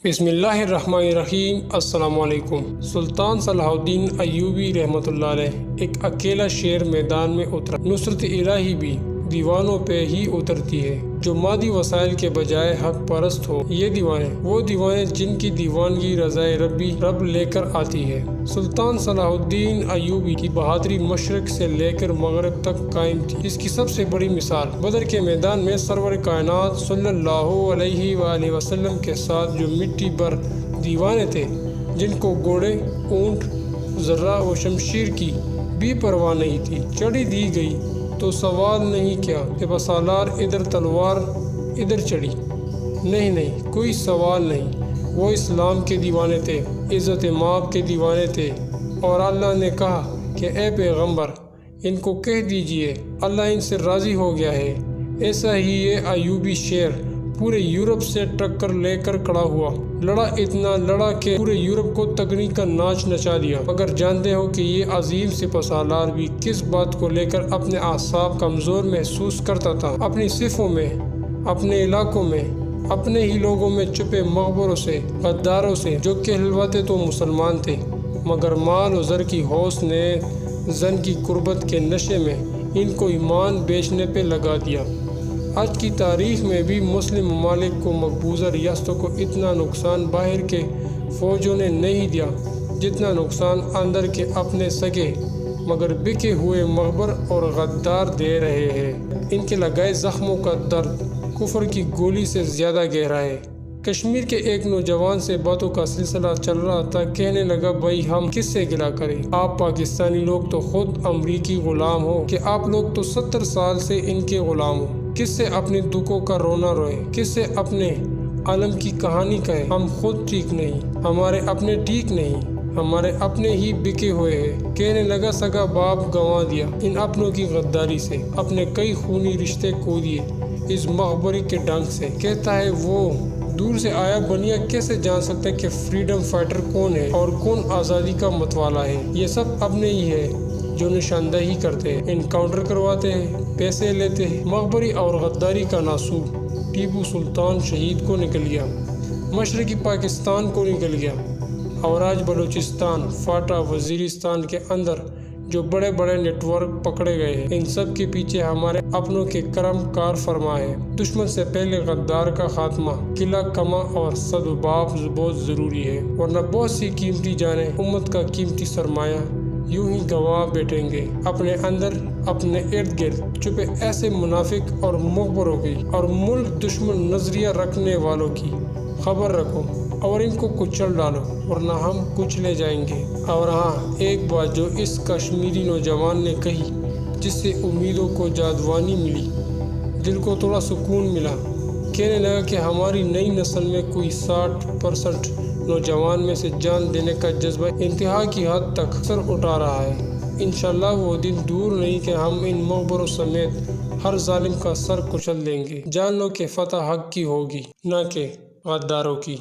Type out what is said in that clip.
بسم اللہ الرحمن الرحیم۔ السلام علیکم۔ سلطان صلاح الدین ایوبی رحمۃ اللہ علیہ ایک اکیلا شیر میدان میں اترا۔ نصرت الہی بھی دیوانوں پہ ہی اترتی ہے جو مادی وسائل کے بجائے حق پرست ہو۔ یہ دیوانے وہ دیوانے جن کی دیوانگی رضائے رب لے کر آتی ہے۔ سلطان صلاح الدین ایوبی کی بہادری مشرق سے لے کر مغرب تک قائم تھی۔ اس کی سب سے بڑی مثال بدر کے میدان میں سرور کائنات صلی اللہ علیہ وآلہ وسلم کے ساتھ جو مٹی بھر دیوانے تھے، جن کو گھوڑے، اونٹ، ذرہ و شمشیر کی بھی پرواہ نہیں تھی، چڑھی دی گئی تو سوال نہیں کیا کہ بسالار ادھر تلوار ادھر چڑھی، نہیں کوئی سوال نہیں۔ وہ اسلام کے دیوانے تھے، عزت مآب کے دیوانے تھے، اور اللہ نے کہا کہ اے پیغمبر ان کو کہہ دیجئے اللہ ان سے راضی ہو گیا ہے۔ ایسا ہی یہ ایوبی شیر پورے یورپ سے ٹکر لے کر کھڑا ہوا، اتنا لڑا کہ پورے یورپ کو تگنی کا ناچ نچا دیا۔ مگر جانتے ہو کہ یہ عظیم سپہ سالار بھی کس بات کو لے کر اپنے اعصاب کمزور محسوس کرتا تھا؟ اپنی صفوں میں، اپنے علاقوں میں، اپنے ہی لوگوں میں چھپے مغبروں سے، غداروں سے، جو کہلواتے تو مسلمان تھے مگر مال و زر کی ہوس نے زن کی قربت کے نشے میں ان کو ایمان بیچنے پہ لگا دیا۔ آج کی تاریخ میں بھی مسلم ممالک کو، مقبوضہ ریاستوں کو اتنا نقصان باہر کے فوجوں نے نہیں دیا جتنا نقصان اندر کے اپنے سگے مگر بکے ہوئے مغبر اور غدار دے رہے ہیں۔ ان کے لگائے زخموں کا درد کفر کی گولی سے زیادہ گہرا ہے۔ کشمیر کے ایک نوجوان سے باتوں کا سلسلہ چل رہا تھا، کہنے لگا بھائی ہم کس سے گلہ کریں؟ آپ پاکستانی لوگ تو خود امریکی غلام ہو کہ آپ لوگ تو 70 سال سے ان کے غلام ہو۔ کس سے اپنے دکھوں کا رونا روئے، کس سے اپنے عالم کی کہانی کہے؟ ہم خود ٹھیک نہیں، ہمارے اپنے ٹھیک نہیں، ہمارے اپنے ہی بکے ہوئے ہیں۔ کہنے لگا سگا باپ گنوا دیا ان اپنوں کی غداری سے، اپنے کئی خونی رشتے کھو دیے اس مغبری کے ڈنگ سے۔ کہتا ہے وہ دور سے آیا بنیا کیسے جان سکتا ہے کہ فریڈم فائٹر کون ہے اور کون آزادی کا متوالا ہے؟ یہ سب اپنے ہی ہے جو نشاندہی کرتے ہیں، انکاؤنٹر کرواتے ہیں، پیسے لیتے ہیں۔ مغبری اور غداری کا ناسور ٹیپو سلطان شہید کو نکل گیا، مشرقی پاکستان کو نکل گیا، اور آج بلوچستان، فاٹا، وزیرستان کے اندر جو بڑے بڑے نیٹ ورک پکڑے گئے ہیں، ان سب کے پیچھے ہمارے اپنوں کے کرم کار فرما ہے۔ دشمن سے پہلے غدار کا خاتمہ، قلعہ کما اور صد و باب بہت ضروری ہے، ورنہ بہت سی قیمتی جانیں، امت کا قیمتی سرمایہ یوں ہی گوا بیٹھیں گے۔ اپنے اندر، اپنے ارد گرد چھپے ایسے منافق اور مغبروں کی اور ملک دشمن نظریہ رکھنے والوں کی خبر رکھو اور ان کو کچل ڈالو، ورنہ ہم کچلے جائیں گے۔ اور ہاں، ایک بات جو اس کشمیری نوجوان نے کہی، جس سے امیدوں کو جادوانی ملی، دل کو تھوڑا سکون ملا۔ کہنے لگا کہ ہماری نئی نسل میں کوئی 60% نوجوان میں سے جان دینے کا جذبہ انتہا کی حد تک سر اٹھا رہا ہے۔ انشاءاللہ وہ دن دور نہیں کہ ہم ان مغبروں سمیت ہر ظالم کا سر کچل دیں گے۔ جان لو کہ فتح حق کی ہوگی، نہ کہ غداروں کی۔